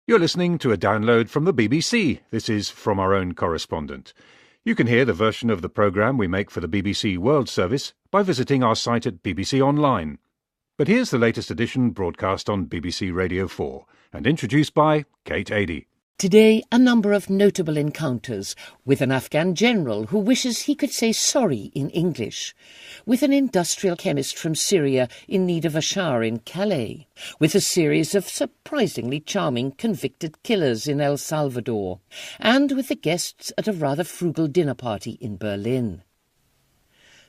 You're listening to a download from the BBC. This is From Our Own Correspondent. You can hear the version of the programme we make for the BBC World Service by visiting our site at BBC Online. But here's the latest edition broadcast on BBC Radio 4 and introduced by Kate Adie. Today, a number of notable encounters with an Afghan general who wishes he could say sorry in English, with an industrial chemist from Syria in need of a shower in Calais, with a series of surprisingly charming convicted killers in El Salvador, and with the guests at a rather frugal dinner party in Berlin.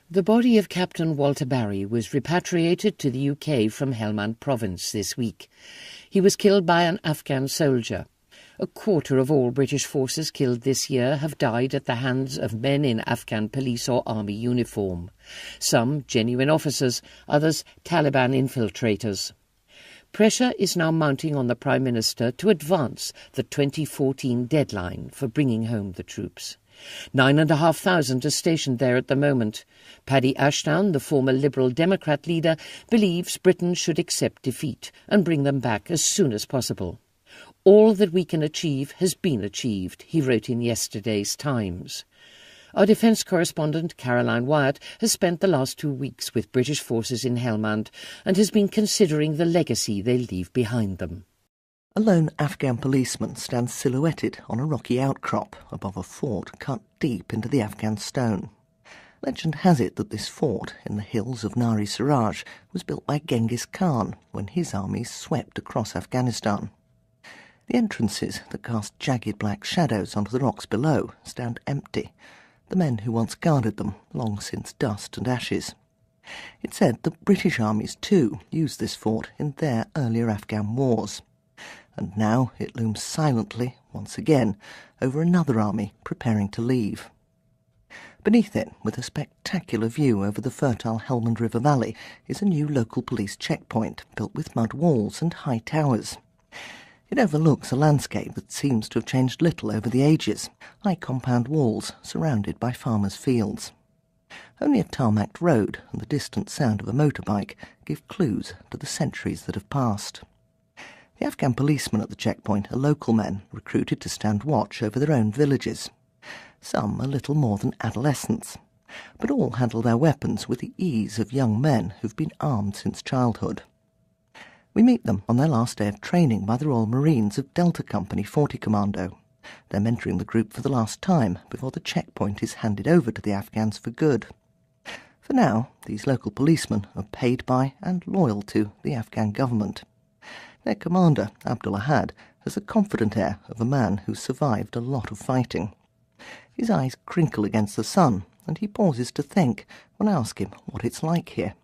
The body of Captain Walter Barry was repatriated to the UK from Helmand province this week. He was killed by an Afghan soldier. A quarter of all British forces killed this year have died at the hands of men in Afghan police or army uniform. Some genuine officers, others Taliban infiltrators. Pressure is now mounting on the Prime Minister to advance the 2014 deadline for bringing home the troops. 9,500 are stationed there at the moment. Paddy Ashdown, the former Liberal Democrat leader, believes Britain should accept defeat and bring them back as soon as possible. All that we can achieve has been achieved, he wrote in yesterday's Times. Our defence correspondent Caroline Wyatt has spent the last 2 weeks with British forces in Helmand and has been considering the legacy they leave behind them. A lone Afghan policeman stands silhouetted on a rocky outcrop above a fort cut deep into the Afghan stone. Legend has it that this fort in the hills of Nari Siraj was built by Genghis Khan when his armies swept across Afghanistan. The entrances that cast jagged black shadows onto the rocks below stand empty, the men who once guarded them long since dust and ashes. It's said that British armies too used this fort in their earlier Afghan wars. And now it looms silently, once again, over another army preparing to leave. Beneath it, with a spectacular view over the fertile Helmand River Valley, is a new local police checkpoint built with mud walls and high towers. It overlooks a landscape that seems to have changed little over the ages, high compound walls surrounded by farmers' fields. Only a tarmacked road and the distant sound of a motorbike give clues to the centuries that have passed. The Afghan policemen at the checkpoint are local men recruited to stand watch over their own villages. Some are little more than adolescents, but all handle their weapons with the ease of young men who've been armed since childhood. We meet them on their last day of training by the Royal Marines of Delta Company 40 Commando. They're mentoring the group for the last time before the checkpoint is handed over to the Afghans for good. For now, these local policemen are paid by and loyal to the Afghan government. Their commander, Abdul Ahad, has the confident air of a man who's survived a lot of fighting. His eyes crinkle against the sun, and he pauses to think when I ask him what it's like here.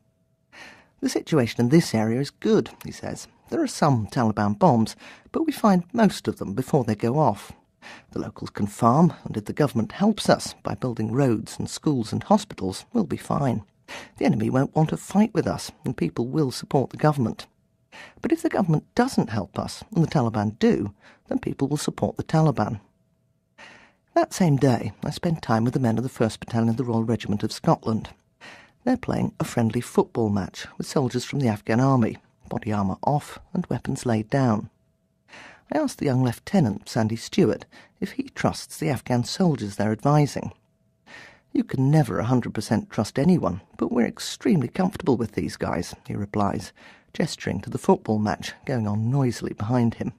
The situation in this area is good, he says. There are some Taliban bombs, but we find most of them before they go off. The locals can farm, and if the government helps us by building roads and schools and hospitals, we'll be fine. The enemy won't want to fight with us, and people will support the government. But if the government doesn't help us, and the Taliban do, then people will support the Taliban. That same day, I spent time with the men of the 1st Battalion of the Royal Regiment of Scotland. They're playing a friendly football match with soldiers from the Afghan army, body armour off and weapons laid down. I asked the young Lieutenant, Sandy Stewart, if he trusts the Afghan soldiers they're advising. You can never 100% trust anyone, but we're extremely comfortable with these guys, he replies, gesturing to the football match going on noisily behind him.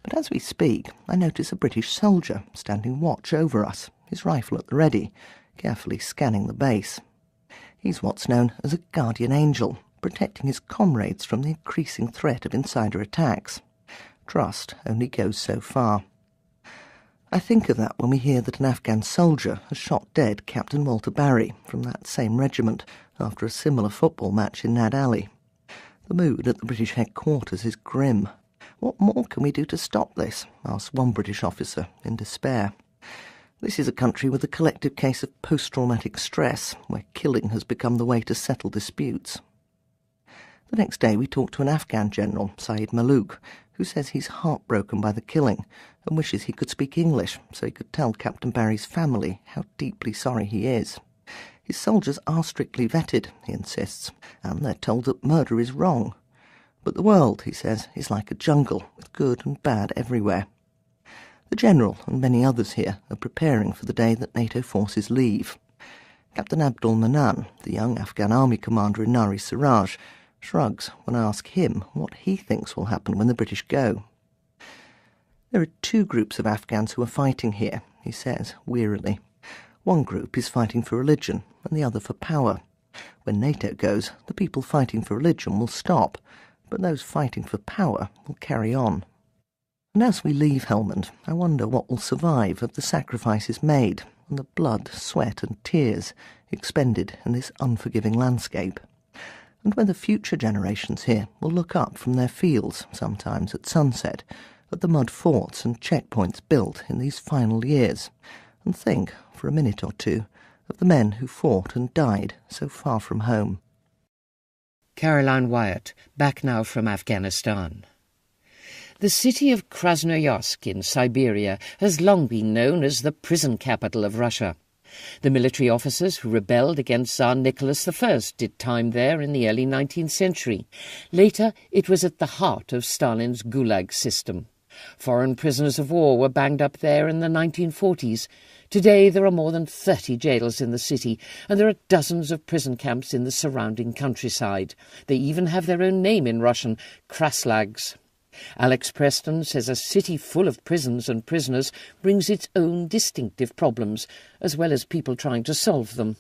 But as we speak, I notice a British soldier standing watch over us, his rifle at the ready, carefully scanning the base. He's what's known as a guardian angel, protecting his comrades from the increasing threat of insider attacks. Trust only goes so far. I think of that when we hear that an Afghan soldier has shot dead Captain Walter Barry from that same regiment after a similar football match in Nad Alley. The mood at the British headquarters is grim. What more can we do to stop this? Asked one British officer in despair. This is a country with a collective case of post-traumatic stress, where killing has become the way to settle disputes. The next day we talked to an Afghan general, Saeed Malouk, who says he's heartbroken by the killing and wishes he could speak English so he could tell Captain Barry's family how deeply sorry he is. His soldiers are strictly vetted, he insists, and they're told that murder is wrong. But the world, he says, is like a jungle, with good and bad everywhere. The General and many others here are preparing for the day that NATO forces leave. Captain Abdul Manan, the young Afghan army commander in Nari Siraj, shrugs when I ask him what he thinks will happen when the British go. There are two groups of Afghans who are fighting here, he says wearily. One group is fighting for religion and the other for power. When NATO goes, the people fighting for religion will stop, but those fighting for power will carry on. And as we leave Helmand, I wonder what will survive of the sacrifices made and the blood, sweat and tears expended in this unforgiving landscape, and whether future generations here will look up from their fields, sometimes at sunset, at the mud forts and checkpoints built in these final years, and think, for a minute or two, of the men who fought and died so far from home. Caroline Wyatt, back now from Afghanistan. The city of Krasnoyarsk in Siberia has long been known as the prison capital of Russia. The military officers who rebelled against Tsar Nicholas I did time there in the early 19th century. Later, it was at the heart of Stalin's Gulag system. Foreign prisoners of war were banged up there in the 1940s. Today there are more than 30 jails in the city, and there are dozens of prison camps in the surrounding countryside. They even have their own name in Russian, Kraslags. Alex Preston says a city full of prisons and prisoners brings its own distinctive problems, as well as people trying to solve them.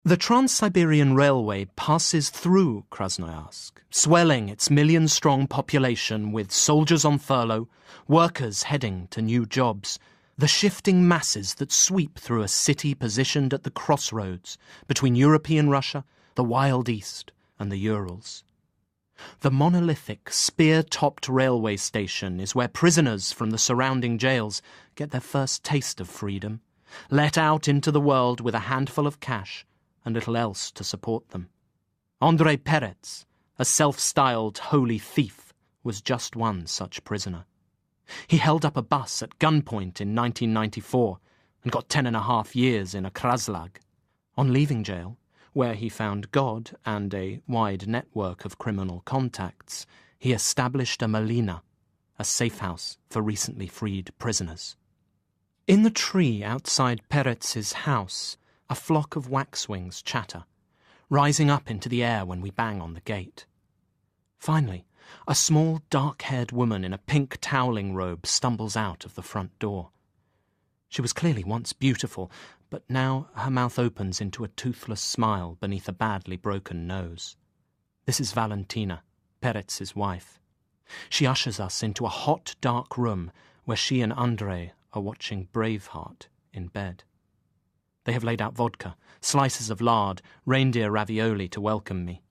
The Trans-Siberian Railway passes through Krasnoyarsk, swelling its million-strong population with soldiers on furlough, workers heading to new jobs, the shifting masses that sweep through a city positioned at the crossroads between European Russia, the Wild East and the Urals. The monolithic, spear-topped railway station is where prisoners from the surrounding jails get their first taste of freedom, let out into the world with a handful of cash and little else to support them. Andrei Perets, a self-styled holy thief, was just one such prisoner. He held up a bus at gunpoint in 1994 and got 10.5 years in a Kraslag. On leaving jail, where he found God and a wide network of criminal contacts, he established a Malina, a safe house for recently freed prisoners. In the tree outside Perets's house, a flock of waxwings chatter, rising up into the air when we bang on the gate. Finally, a small, dark-haired woman in a pink toweling robe stumbles out of the front door. She was clearly once beautiful, but now her mouth opens into a toothless smile beneath a badly broken nose. This is Valentina, Perets's wife. She ushers us into a hot, dark room where she and Andrei are watching Braveheart in bed. They have laid out vodka, slices of lard, reindeer ravioli to welcome me.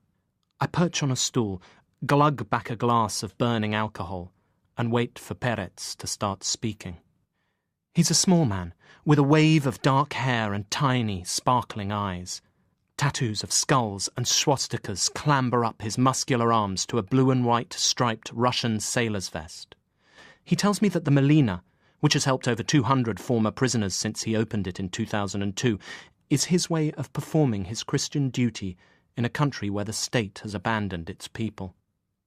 I perch on a stool, glug back a glass of burning alcohol, and wait for Perets to start speaking. He's a small man, with a wave of dark hair and tiny, sparkling eyes. Tattoos of skulls and swastikas clamber up his muscular arms to a blue and white striped Russian sailor's vest. He tells me that the Malina, which has helped over 200 former prisoners since he opened it in 2002, is his way of performing his Christian duty in a country where the state has abandoned its people.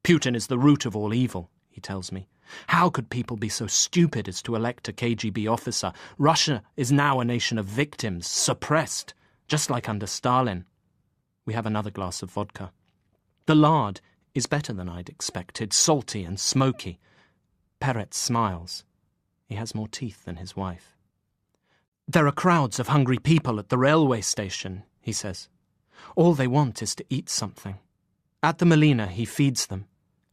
Putin is the root of all evil, he tells me. How could people be so stupid as to elect a KGB officer? Russia is now a nation of victims, suppressed, just like under Stalin. We have another glass of vodka. The lard is better than I'd expected, salty and smoky. Perets smiles. He has more teeth than his wife. There are crowds of hungry people at the railway station, he says. All they want is to eat something. At the Malina, he feeds them,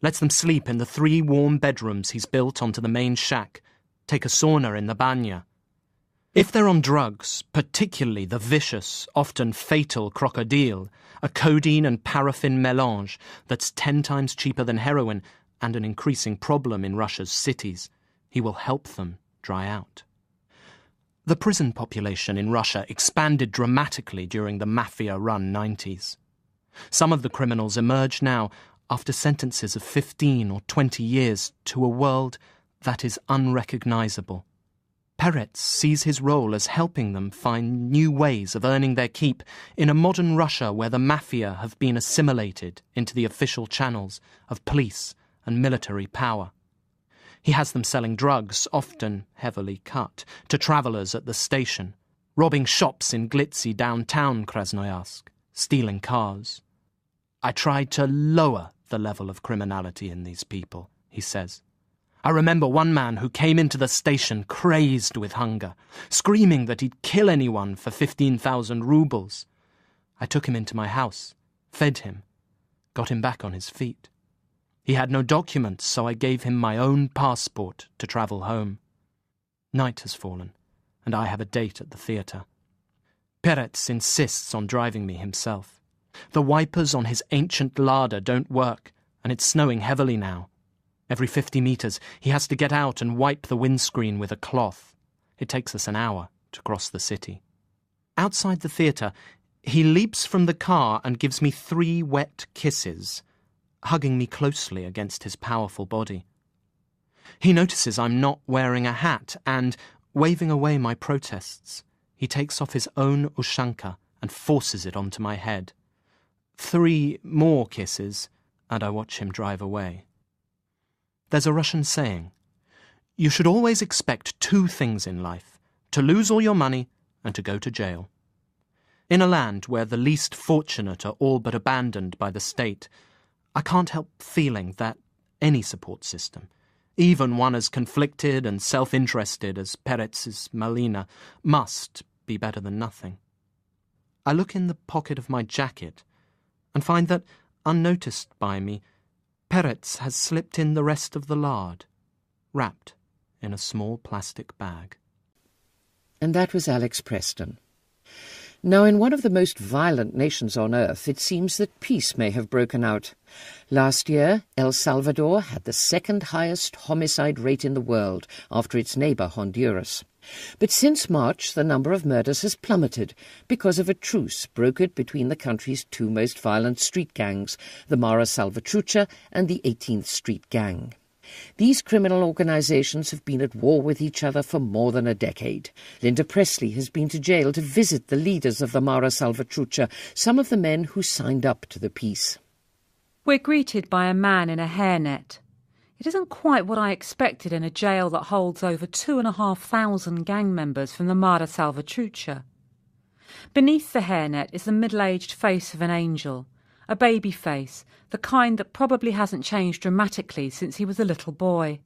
lets them sleep in the 3 warm bedrooms he's built onto the main shack, take a sauna in the banya. If they're on drugs, particularly the vicious, often fatal crocodile, a codeine and paraffin melange that's 10 times cheaper than heroin and an increasing problem in Russia's cities, he will help them dry out. The prison population in Russia expanded dramatically during the mafia-run 90s. Some of the criminals emerge now after sentences of 15 or 20 years to a world that is unrecognizable. Peretz sees his role as helping them find new ways of earning their keep in a modern Russia where the mafia have been assimilated into the official channels of police and military power. He has them selling drugs, often heavily cut, to travellers at the station, robbing shops in glitzy downtown Krasnoyarsk, stealing cars. I tried to lower the level of criminality in these people, he says. I remember one man who came into the station crazed with hunger, screaming that he'd kill anyone for 15,000 rubles. I took him into my house, fed him, got him back on his feet. He had no documents, so I gave him my own passport to travel home. Night has fallen, and I have a date at the theatre. Peretz insists on driving me himself. The wipers on his ancient Lada don't work, and it's snowing heavily now. Every 50 metres, he has to get out and wipe the windscreen with a cloth. It takes us an hour to cross the city. Outside the theatre, he leaps from the car and gives me 3 wet kisses, hugging me closely against his powerful body. He notices I'm not wearing a hat and, waving away my protests, he takes off his own ushanka and forces it onto my head. 3 more kisses, and I watch him drive away. There's a Russian saying, you should always expect 2 things in life, to lose all your money and to go to jail. In a land where the least fortunate are all but abandoned by the state, I can't help feeling that any support system, even one as conflicted and self-interested as Peretz's Malina, must be better than nothing. I look in the pocket of my jacket and find that, unnoticed by me, Peretz has slipped in the rest of the lard, wrapped in a small plastic bag. And that was Alex Preston. Now, in one of the most violent nations on earth, it seems that peace may have broken out. Last year, El Salvador had the 2nd highest homicide rate in the world, after its neighbour Honduras. But since March, the number of murders has plummeted because of a truce brokered between the country's 2 most violent street gangs, the Mara Salvatrucha and the 18th Street Gang. These criminal organisations have been at war with each other for more than a decade. Linda Presley has been to jail to visit the leaders of the Mara Salvatrucha, some of the men who signed up to the peace. We're greeted by a man in a hairnet. It isn't quite what I expected in a jail that holds over 2,500 gang members from the Mara Salvatrucha. Beneath the hairnet is the middle-aged face of an angel, a baby face, the kind that probably hasn't changed dramatically since he was a little boy.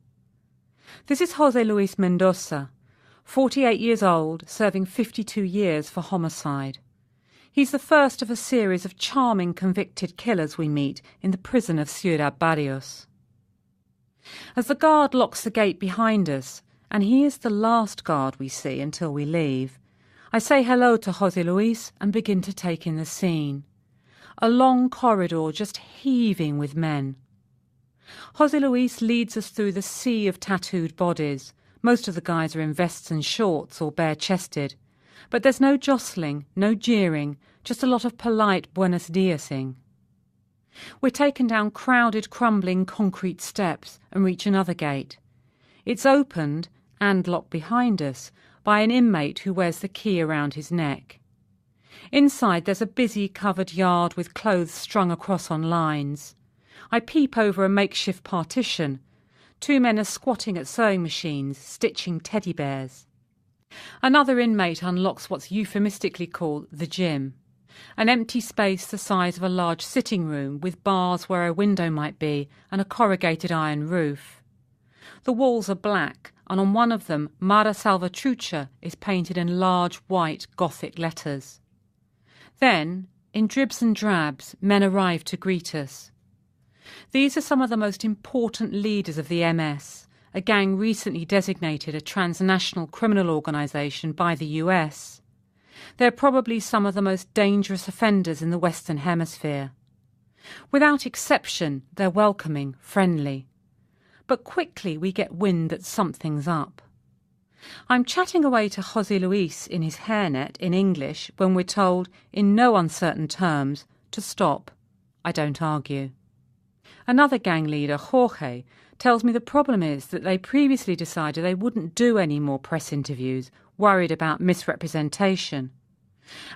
This is José Luis Mendoza, 48 years old, serving 52 years for homicide. He's the first of a series of charming convicted killers we meet in the prison of Ciudad Barrios. As the guard locks the gate behind us, and he is the last guard we see until we leave, I say hello to José Luis and begin to take in the scene. A long corridor just heaving with men. José Luis leads us through the sea of tattooed bodies. Most of the guys are in vests and shorts or bare-chested. But there's no jostling, no jeering, just a lot of polite buenos diasing. We're taken down crowded, crumbling concrete steps and reach another gate. It's opened, and locked behind us, by an inmate who wears the key around his neck. Inside there's a busy covered yard with clothes strung across on lines. I peep over a makeshift partition. 2 men are squatting at sewing machines, stitching teddy bears. Another inmate unlocks what's euphemistically called the gym, an empty space the size of a large sitting room with bars where a window might be and a corrugated iron roof. The walls are black, and on one of them Mara Salvatrucha is painted in large white Gothic letters. Then, in dribs and drabs, men arrive to greet us. These are some of the most important leaders of the MS, a gang recently designated a transnational criminal organisation by the US. They're probably some of the most dangerous offenders in the Western Hemisphere. Without exception, they're welcoming, friendly. But quickly we get wind that something's up. I'm chatting away to José Luis in his hairnet in English when we're told, in no uncertain terms, to stop. I don't argue. Another gang leader, Jorge, tells me the problem is that they previously decided they wouldn't do any more press interviews, worried about misrepresentation.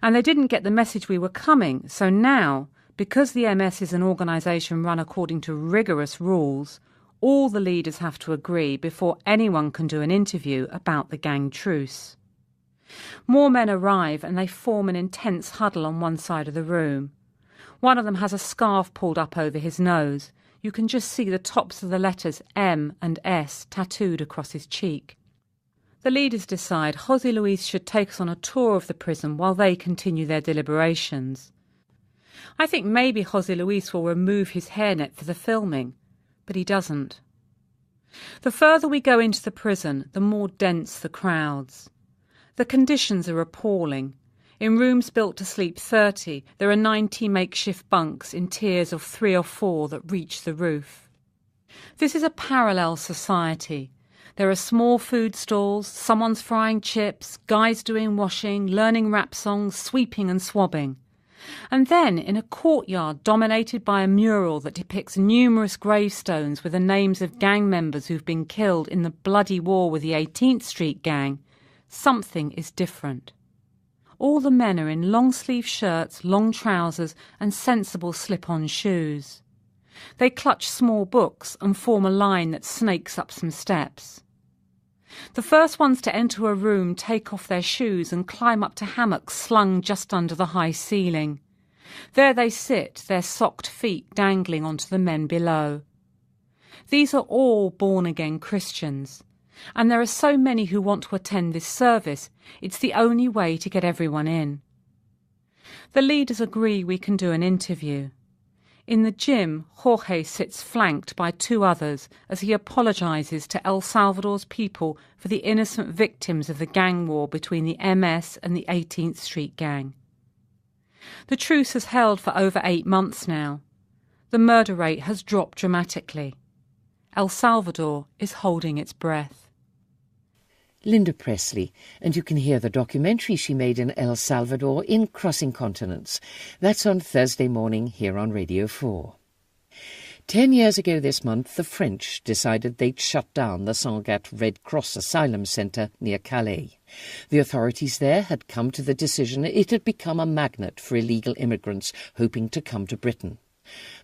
And they didn't get the message we were coming, so now, because the MS is an organisation run according to rigorous rules, all the leaders have to agree before anyone can do an interview about the gang truce. More men arrive and they form an intense huddle on one side of the room. One of them has a scarf pulled up over his nose. You can just see the tops of the letters M and S tattooed across his cheek. The leaders decide José Luis should take us on a tour of the prison while they continue their deliberations. I think maybe José Luis will remove his hairnet for the filming, but he doesn't. The further we go into the prison, the more dense the crowds. The conditions are appalling. In rooms built to sleep 30, there are 90 makeshift bunks in tiers of 3 or 4 that reach the roof. This is a parallel society. There are small food stalls, someone's frying chips, guys doing washing, learning rap songs, sweeping and swabbing. And then, in a courtyard dominated by a mural that depicts numerous gravestones with the names of gang members who've been killed in the bloody war with the 18th Street gang, something is different. All the men are in long-sleeve shirts, long trousers and sensible slip-on shoes. They clutch small books and form a line that snakes up some steps. The first ones to enter a room take off their shoes and climb up to hammocks slung just under the high ceiling. There they sit, their socked feet dangling onto the men below. These are all born-again Christians, and there are so many who want to attend this service, it's the only way to get everyone in. The leaders agree we can do an interview. In the gym, Jorge sits flanked by 2 others as he apologises to El Salvador's people for the innocent victims of the gang war between the MS and the 18th Street gang. The truce has held for over 8 months now. The murder rate has dropped dramatically. El Salvador is holding its breath. Linda Presley, and you can hear the documentary she made in El Salvador in Crossing Continents. That's on Thursday morning here on Radio 4. 10 years ago this month, the French decided they'd shut down the Sangatte Red Cross Asylum Centre near Calais. The authorities there had come to the decision it had become a magnet for illegal immigrants hoping to come to Britain.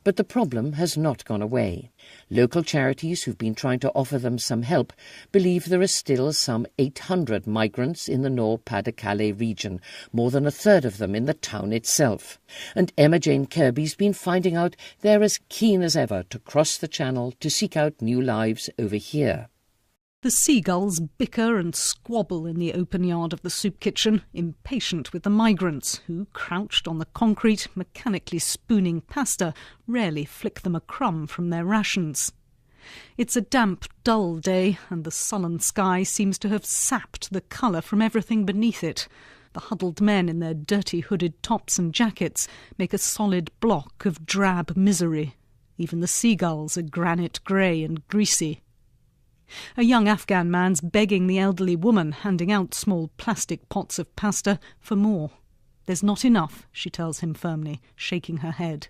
But the problem has not gone away. Local charities who've been trying to offer them some help believe there are still some 800 migrants in the Nord-Pas-de-Calais region, more than a third of them in the town itself. And Emma Jane Kirby's been finding out they're as keen as ever to cross the channel to seek out new lives over here. The seagulls bicker and squabble in the open yard of the soup kitchen, impatient with the migrants who, crouched on the concrete, mechanically spooning pasta, rarely flick them a crumb from their rations. It's a damp, dull day, and the sullen sky seems to have sapped the colour from everything beneath it. The huddled men in their dirty hooded tops and jackets make a solid block of drab misery. Even the seagulls are granite grey and greasy. A young Afghan man's begging the elderly woman handing out small plastic pots of pasta for more. There's not enough, she tells him firmly, shaking her head.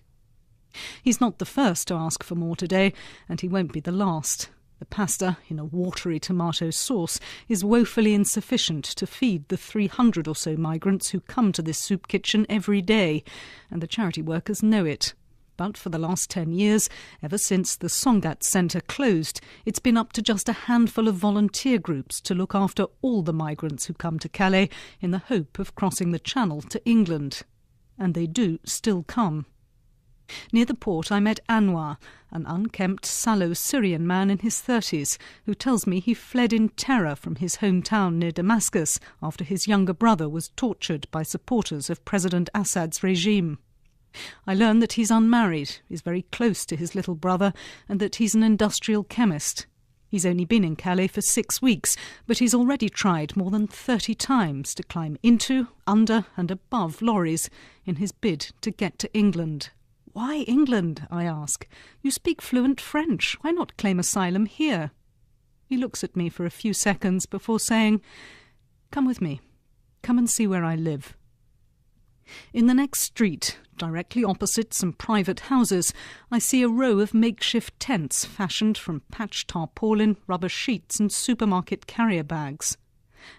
He's not the first to ask for more today, and he won't be the last. The pasta, in a watery tomato sauce, is woefully insufficient to feed the 300 or so migrants who come to this soup kitchen every day, and the charity workers know it. But for the last 10 years, ever since the Sangatte Centre closed, it's been up to just a handful of volunteer groups to look after all the migrants who come to Calais in the hope of crossing the Channel to England. And they do still come. Near the port I met Anwar, an unkempt, sallow Syrian man in his 30s, who tells me he fled in terror from his hometown near Damascus after his younger brother was tortured by supporters of President Assad's regime. I learn that he's unmarried, is very close to his little brother, and that he's an industrial chemist. He's only been in Calais for 6 weeks, but he's already tried more than 30 times to climb into, under and above lorries in his bid to get to England. Why England, I ask? You speak fluent French. Why not claim asylum here? He looks at me for a few seconds before saying, "Come with me. Come and see where I live." In the next street, Directly opposite some private houses, I see a row of makeshift tents fashioned from patched tarpaulin, rubber sheets and supermarket carrier bags.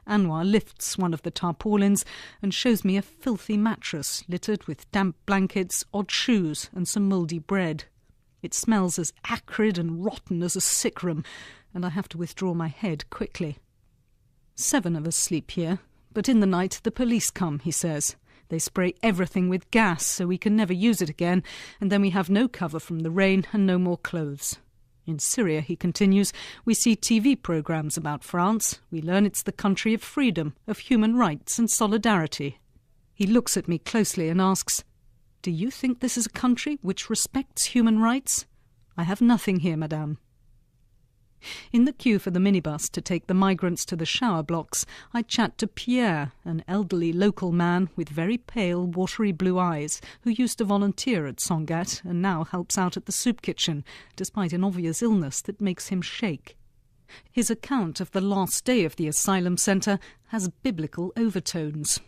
Anwar lifts one of the tarpaulins and shows me a filthy mattress littered with damp blankets, odd shoes and some mouldy bread. It smells as acrid and rotten as a sick room, and I have to withdraw my head quickly. 7 of us sleep here, but in the night the police come, he says. They spray everything with gas so we can never use it again, and then we have no cover from the rain and no more clothes. In Syria, he continues, we see TV programmes about France. We learn it's the country of freedom, of human rights and solidarity. He looks at me closely and asks, "Do you think this is a country which respects human rights?" "I have nothing here, madame." In the queue for the minibus to take the migrants to the shower blocks, I chat to Pierre, an elderly local man with very pale, watery blue eyes, who used to volunteer at Sangatte and now helps out at the soup kitchen, despite an obvious illness that makes him shake. His account of the last day of the asylum centre has biblical overtones.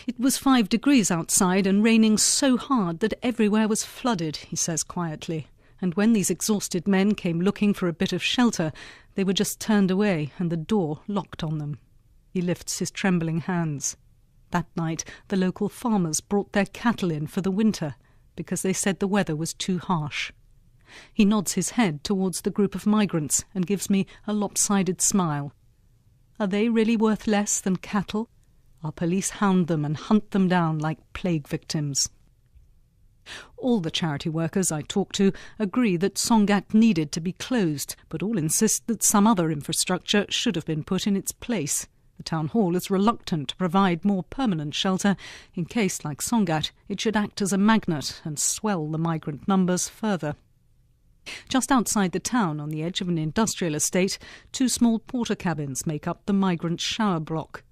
"It was 5 degrees outside and raining so hard that everywhere was flooded," he says quietly. And when these exhausted men came looking for a bit of shelter, they were just turned away and the door locked on them. He lifts his trembling hands. That night, the local farmers brought their cattle in for the winter because they said the weather was too harsh. He nods his head towards the group of migrants and gives me a lopsided smile. Are they really worth less than cattle? Our police hound them and hunt them down like plague victims. All the charity workers I talk to agree that Sangatte needed to be closed, but all insist that some other infrastructure should have been put in its place. The town hall is reluctant to provide more permanent shelter in case, like Sangatte, it should act as a magnet and swell the migrant numbers further. Just outside the town, on the edge of an industrial estate, 2 small porter cabins make up the migrant shower block.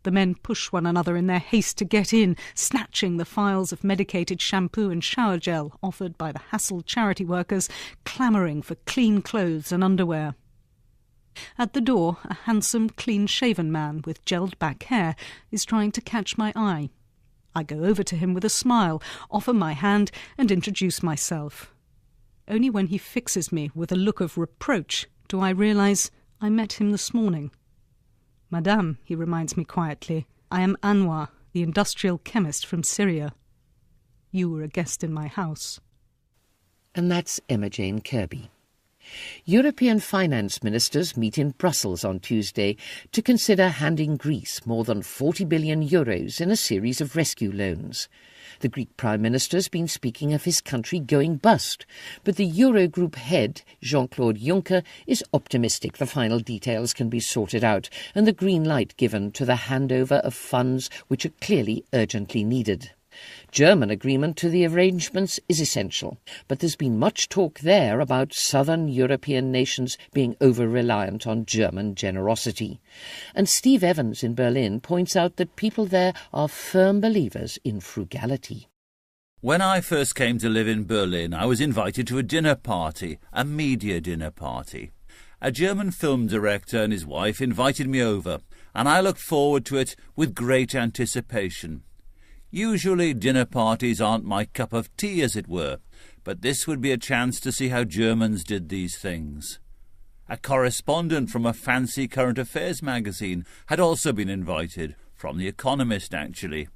The men push one another in their haste to get in, snatching the phials of medicated shampoo and shower gel offered by the hassled charity workers, clamouring for clean clothes and underwear. At the door, a handsome, clean-shaven man with gelled-back hair is trying to catch my eye. I go over to him with a smile, offer my hand and introduce myself. Only when he fixes me with a look of reproach do I realise I met him this morning. "Madame," he reminds me quietly, "I am Anwar, the industrial chemist from Syria. You were a guest in my house." And that's Emma Jane Kirby. European finance ministers meet in Brussels on Tuesday to consider handing Greece more than €40 billion in a series of rescue loans. The Greek Prime Minister's been speaking of his country going bust, but the Eurogroup head, Jean-Claude Juncker, is optimistic the final details can be sorted out and the green light given to the handover of funds which are clearly urgently needed. German agreement to the arrangements is essential, but there's been much talk there about southern European nations being over-reliant on German generosity. And Steve Evans in Berlin points out that people there are firm believers in frugality. When I first came to live in Berlin, I was invited to a dinner party, a media dinner party. A German film director and his wife invited me over, and I looked forward to it with great anticipation. Usually dinner parties aren't my cup of tea, as it were, but this would be a chance to see how Germans did these things. A correspondent from a fancy current affairs magazine had also been invited, from The Economist actually.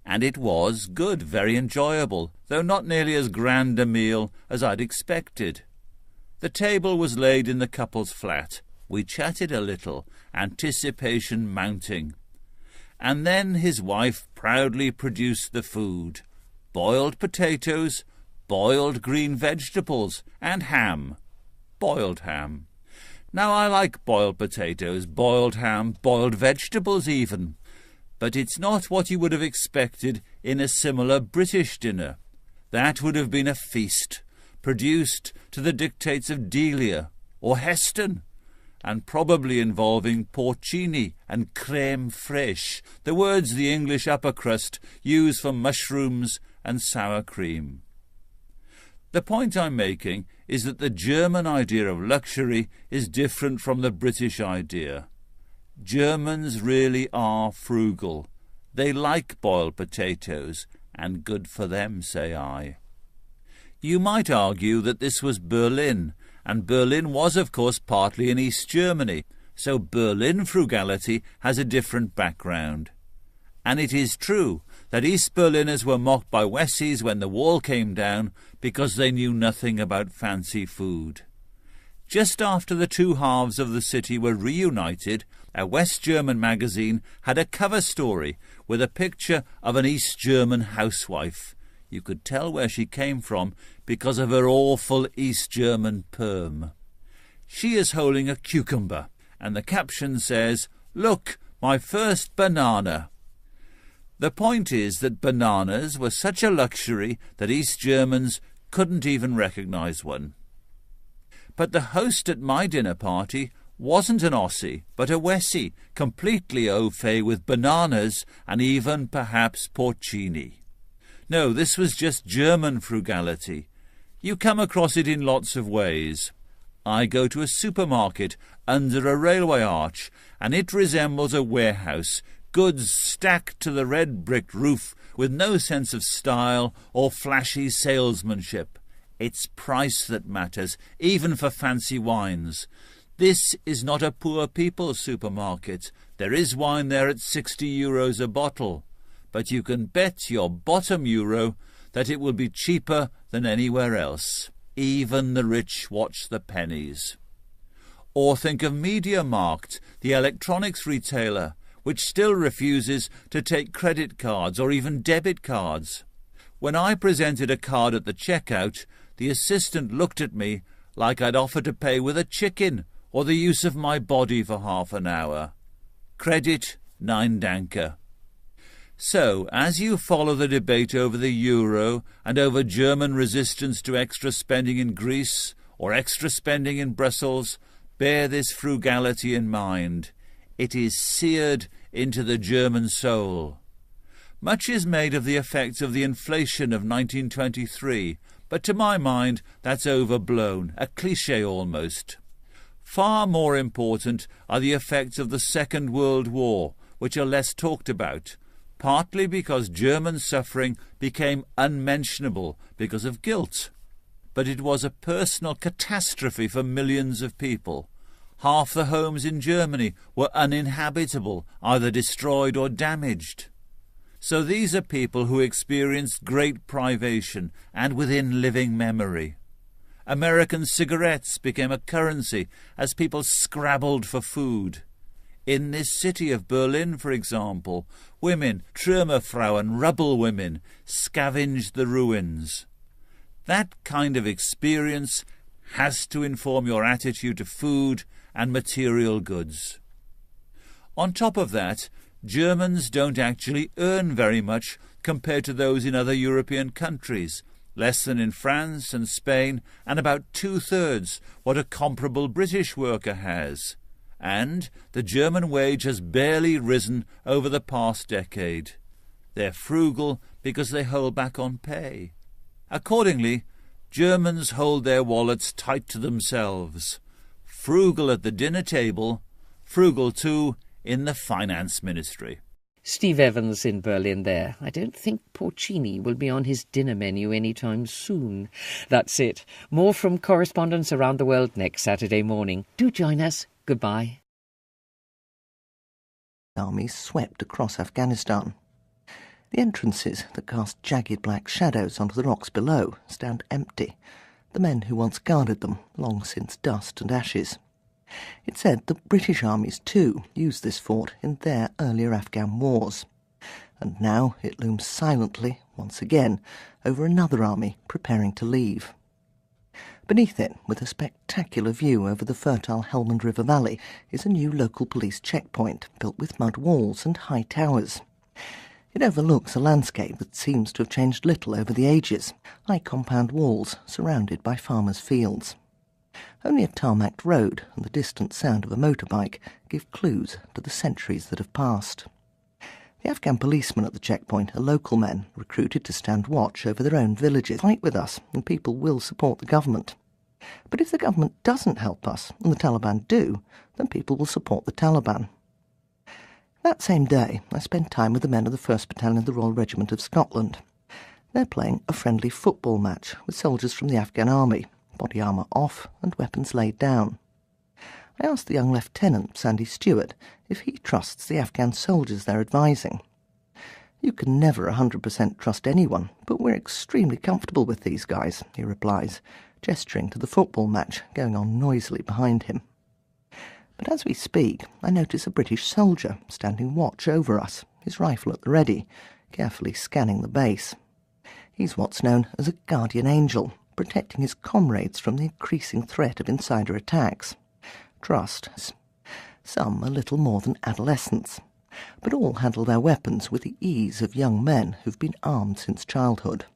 And it was good, very enjoyable, though not nearly as grand a meal as I'd expected. The table was laid in the couple's flat. We chatted a little, anticipation mounting. And then his wife proudly produced the food: boiled potatoes, boiled green vegetables, and ham. Boiled ham. Now I like boiled potatoes, boiled ham, boiled vegetables even. But it's not what you would have expected in a similar British dinner. That would have been a feast, produced to the dictates of Delia or Heston, and probably involving porcini and crème fraîche, the words the English upper crust use for mushrooms and sour cream. The point I'm making is that the German idea of luxury is different from the British idea. Germans really are frugal. They like boiled potatoes and good for them, say I. You might argue that this was Berlin, and Berlin was, of course, partly in East Germany, so Berlin frugality has a different background. And it is true that East Berliners were mocked by Westies when the wall came down because they knew nothing about fancy food. Just after the two halves of the city were reunited, a West German magazine had a cover story with a picture of an East German housewife. You could tell where she came from because of her awful East German perm. She is holding a cucumber, and the caption says, "Look, my first banana." The point is that bananas were such a luxury that East Germans couldn't even recognise one. But the host at my dinner party wasn't an Aussie, but a Wessie, completely au fait with bananas and even perhaps porcini. No, this was just German frugality. You come across it in lots of ways. I go to a supermarket under a railway arch, and it resembles a warehouse, goods stacked to the red-bricked roof with no sense of style or flashy salesmanship. It's price that matters, even for fancy wines. This is not a poor people's supermarket. There is wine there at €60 a bottle, but you can bet your bottom euro that it will be cheaper than anywhere else. Even the rich watch the pennies. Or think of MediaMarkt, the electronics retailer, which still refuses to take credit cards or even debit cards. When I presented a card at the checkout, the assistant looked at me like I'd offered to pay with a chicken or the use of my body for half an hour. Credit, 9 danke. So, as you follow the debate over the euro and over German resistance to extra spending in Greece or extra spending in Brussels, bear this frugality in mind. It is seared into the German soul. Much is made of the effects of the inflation of 1923, but to my mind that's overblown, a cliché almost. Far more important are the effects of the Second World War, which are less talked about, partly because German suffering became unmentionable because of guilt. But it was a personal catastrophe for millions of people. Half the homes in Germany were uninhabitable, either destroyed or damaged. So these are people who experienced great privation and within living memory. American cigarettes became a currency as people scrabbled for food. In this city of Berlin, for example, women, Trümmerfrauen, rubble women, scavenged the ruins. That kind of experience has to inform your attitude to food and material goods. On top of that, Germans don't actually earn very much compared to those in other European countries, less than in France and Spain, and about 2/3 what a comparable British worker has. And the German wage has barely risen over the past decade. They're frugal because they hold back on pay. Accordingly, Germans hold their wallets tight to themselves. Frugal at the dinner table, frugal too in the finance ministry. Steve Evans in Berlin there. I don't think porcini will be on his dinner menu anytime soon. That's it. More from correspondents around the world next Saturday morning. Do join us. Goodbye. Armies swept across Afghanistan. The entrances that cast jagged black shadows onto the rocks below stand empty. The men who once guarded them, long since dust and ashes. It's said that British armies too used this fort in their earlier Afghan wars. And now it looms silently, once again, over another army preparing to leave. Beneath it, with a spectacular view over the fertile Helmand River Valley, is a new local police checkpoint built with mud walls and high towers. It overlooks a landscape that seems to have changed little over the ages, high compound walls surrounded by farmers' fields. Only a tarmacked road and the distant sound of a motorbike give clues to the centuries that have passed. The Afghan policemen at the checkpoint are local men recruited to stand watch over their own villages. Fight with us and people will support the government. But if the government doesn't help us and the Taliban do, then people will support the Taliban. That same day, I spent time with the men of the 1st Battalion of the Royal Regiment of Scotland. They're playing a friendly football match with soldiers from the Afghan army, body armour off and weapons laid down. I asked the young Lieutenant, Sandy Stewart, if he trusts the Afghan soldiers they're advising. "You can never 100% trust anyone, but we're extremely comfortable with these guys," he replies, gesturing to the football match going on noisily behind him. But as we speak, I notice a British soldier standing watch over us, his rifle at the ready, carefully scanning the base. He's what's known as a guardian angel, protecting his comrades from the increasing threat of insider attacks. Trust. Some a little more than adolescents, but all handle their weapons with the ease of young men who've been armed since childhood.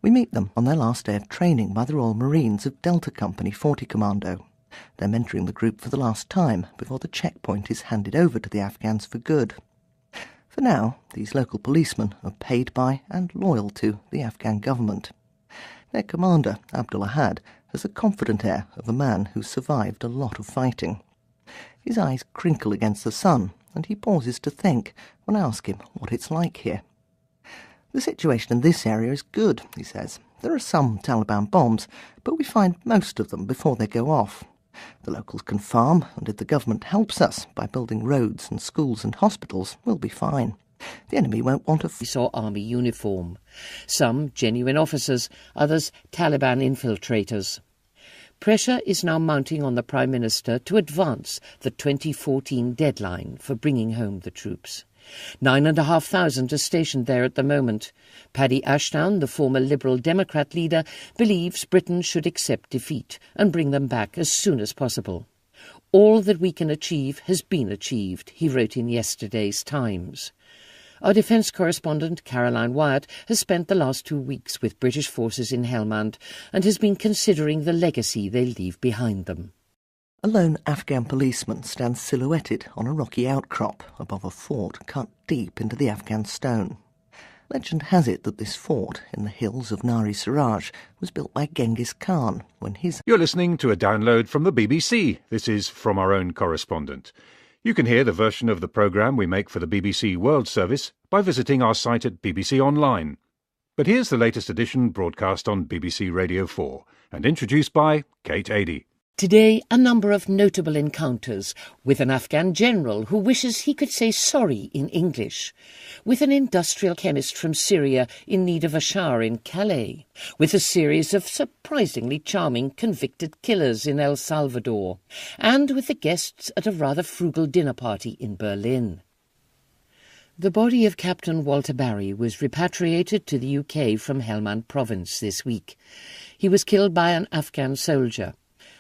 We meet them on their last day of training by the Royal Marines of Delta Company 40 Commando. They're mentoring the group for the last time before the checkpoint is handed over to the Afghans for good. For now, these local policemen are paid by and loyal to the Afghan government. Their commander, Abdul Ahad, has the confident air of a man who's survived a lot of fighting. His eyes crinkle against the sun, and he pauses to think when I ask him what it's like here. "The situation in this area is good," he says. "There are some Taliban bombs, but we find most of them before they go off. The locals can farm, and if the government helps us by building roads and schools and hospitals, we'll be fine. The enemy won't want We saw army uniform. Some genuine officers, others Taliban infiltrators. Pressure is now mounting on the Prime Minister to advance the 2014 deadline for bringing home the troops. 9,500 are stationed there at the moment. Paddy Ashdown, the former Liberal Democrat leader, believes Britain should accept defeat and bring them back as soon as possible. "All that we can achieve has been achieved," he wrote in yesterday's Times. Our defence correspondent Caroline Wyatt has spent the last 2 weeks with British forces in Helmand and has been considering the legacy they leave behind them. A lone Afghan policeman stands silhouetted on a rocky outcrop above a fort cut deep into the Afghan stone. Legend has it that this fort in the hills of Nari Siraj was built by Genghis Khan when his... You're listening to a download from the BBC. This is From Our Own Correspondent. You can hear the version of the programme we make for the BBC World Service by visiting our site at BBC Online. But here's the latest edition broadcast on BBC Radio 4 and introduced by Kate Adie. Today, a number of notable encounters with an Afghan general who wishes he could say sorry in English, with an industrial chemist from Syria in need of a shower in Calais, with a series of surprisingly charming convicted killers in El Salvador, and with the guests at a rather frugal dinner party in Berlin. The body of Captain Walter Barry was repatriated to the UK from Helmand province this week. He was killed by an Afghan soldier.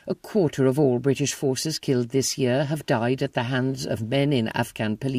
A quarter of all British forces killed this year have died at the hands of men in Afghan police.